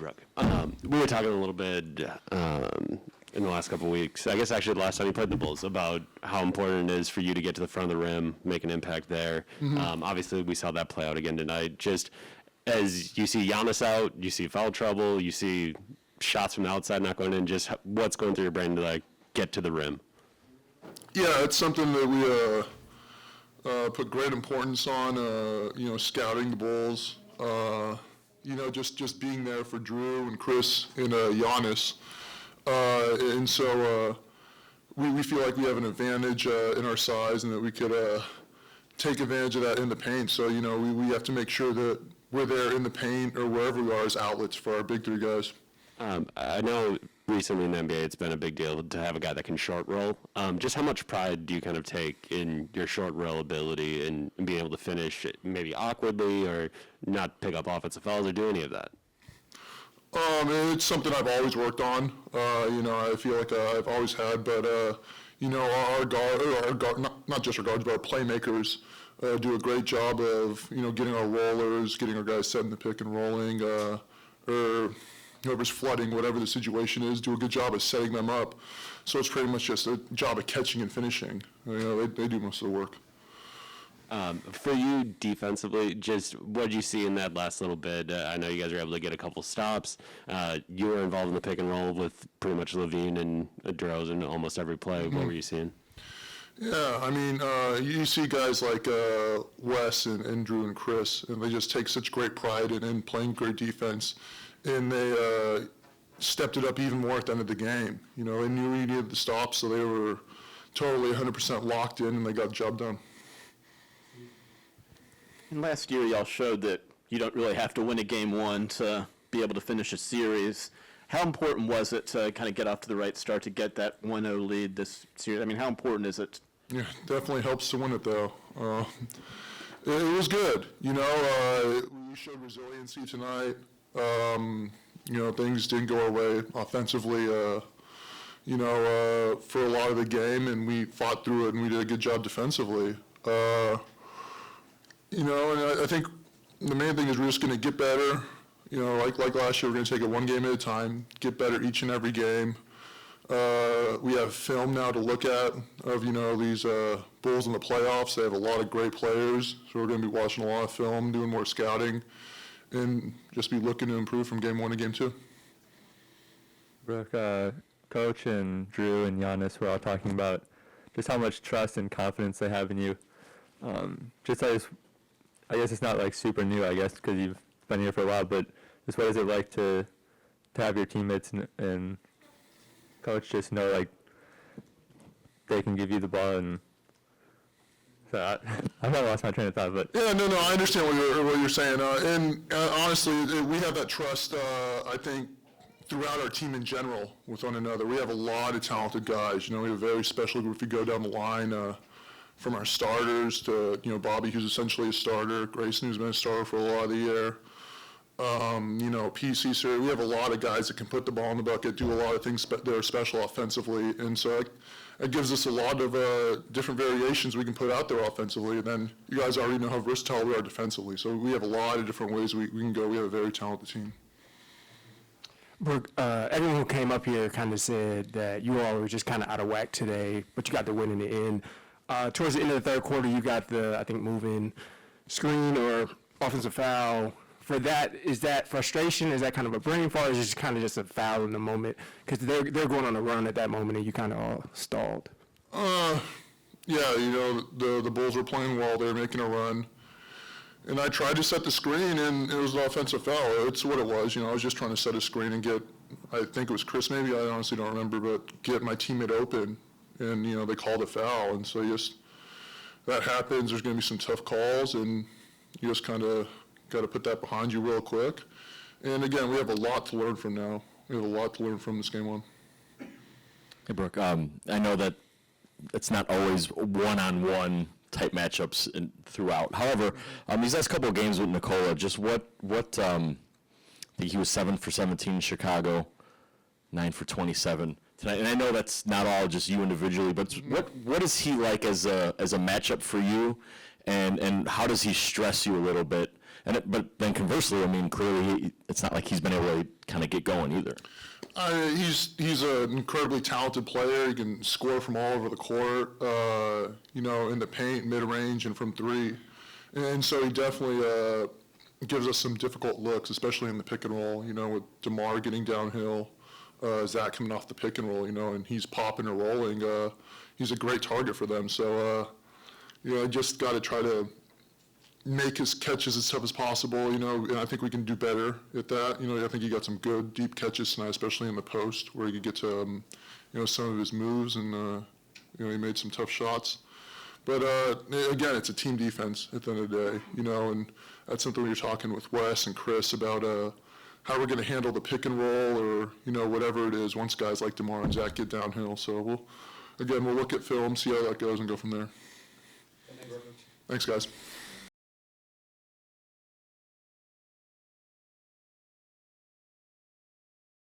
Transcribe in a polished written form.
Brook. We were talking a little bit in the last couple of weeks, I guess actually the last time you played the Bulls, about how important it is for you to get to the front of the rim, make an impact there. Obviously, we saw that play out again tonight. Just as you see Giannis out, you see foul trouble, you see shots from the outside not going in, just what's going through your brain to, like, get to the rim? Yeah, it's something that we put great importance on, scouting the Bulls, just being there for Drew and Chris and Giannis. And so we feel like we have an advantage in our size and that we could take advantage of that in the paint. So, we have to make sure that we're there in the paint or wherever we are as outlets for our big three guys. I know recently in the NBA it's been a big deal to have a guy that can short roll. Just how much pride do you kind of take in your short roll ability and being able to finish maybe awkwardly or not pick up offensive fouls or do any of that? It's something I've always worked on. I feel like I've always had, but our guard, not just our guards, but our playmakers do a great job of getting our rollers, getting our guys set in the pick and rolling, or whoever's flooding, whatever the situation is, do a good job of setting them up. So it's pretty much just a job of catching and finishing. They do most of the work. For you defensively, just what did you see in that last little bit? I know you guys were able to get a couple stops. You were involved in the pick and roll with pretty much Levine and DeRozan almost every play. What were you seeing? Yeah, you see guys like Wes and Drew and Chris, and they just take such great pride in playing great defense. And they stepped it up even more at the end of the game. They knew we needed the stops, so they were totally 100% locked in, and they got the job done. And last year, y'all showed that you don't really have to win a game one to be able to finish a series. How important was it to kind of get off to the right start to get that 1-0 lead this series? How important is it? Yeah, definitely helps to win it, though. It was good. We showed resiliency tonight. Things didn't go our way offensively, for a lot of the game, and we fought through it, and we did a good job defensively. And I think the main thing is we're just going to get better. Like last year, we're going to take it one game at a time, get better each and every game. We have film now to look at of, these Bulls in the playoffs. They have a lot of great players, so we're going to be watching a lot of film, doing more scouting, and just be looking to improve from game one to game two. Brook, Coach and Drew and Giannis were all talking about just how much trust and confidence they have in you. I guess it's not like super new, because you've been here for a while, but just what is it like to have your teammates and Coach just know, like, they can give you the ball and so I might have lost my train of thought, but yeah, no, I understand what you're saying, and honestly, we have that trust. I think throughout our team in general with one another, we have a lot of talented guys. We have a very special group. If we go down the line, from our starters to Bobby, who's essentially a starter, Grayson, who's been a starter for a lot of the year. PC, sir, we have a lot of guys that can put the ball in the bucket, do a lot of things that are special offensively, and so it gives us a lot of different variations we can put out there offensively, and then you guys already know how versatile we are defensively, so we have a lot of different ways we can go. We have a very talented team. Brook, everyone who came up here kind of said that you all were just kind of out of whack today, but you got the win in the end. Towards the end of the third quarter, you got the, I think, move-in screen or offensive foul. For that, is that frustration? Is that kind of a brain fart, or is it just kind of just a foul in the moment? Because they're going on a run at that moment, and you kind of all stalled. Yeah, the Bulls were playing well. They were making a run. And I tried to set the screen, and it was an offensive foul. It's what it was. I was just trying to set a screen and get, I think it was Chris maybe, I honestly don't remember, but get my teammate open. And, they called a foul. And so that happens. There's going to be some tough calls, and you just kind of got to put that behind you real quick. And, again, we have a lot to learn from now. We have a lot to learn from this game one. Hey, Brook, I know that it's not always one-on-one type matchups throughout. However, these last couple of games with Nikola, just what I think he was 7 for 17 in Chicago, 9 for 27 tonight. And I know that's not all just you individually, but what is he like as a matchup for you, and how does he stress you a little bit? But then conversely, I mean, clearly it's not like he's been able to kind of get going either. He's an incredibly talented player. He can score from all over the court, in the paint, mid-range, and from three. And so he definitely gives us some difficult looks, especially in the pick and roll, with DeMar getting downhill, Zach coming off the pick and roll, and he's popping and rolling. He's a great target for them. So, I just got to try to make his catches as tough as possible, and I think we can do better at that. I think he got some good deep catches tonight, especially in the post, where he could get to, some of his moves, and, he made some tough shots. But, again, it's a team defense at the end of the day, and that's something we were talking with Wes and Chris about how we're going to handle the pick and roll or, whatever it is once guys like DeMar and Zach get downhill. So, we'll look at film, see how that goes, and go from there. Thanks, guys.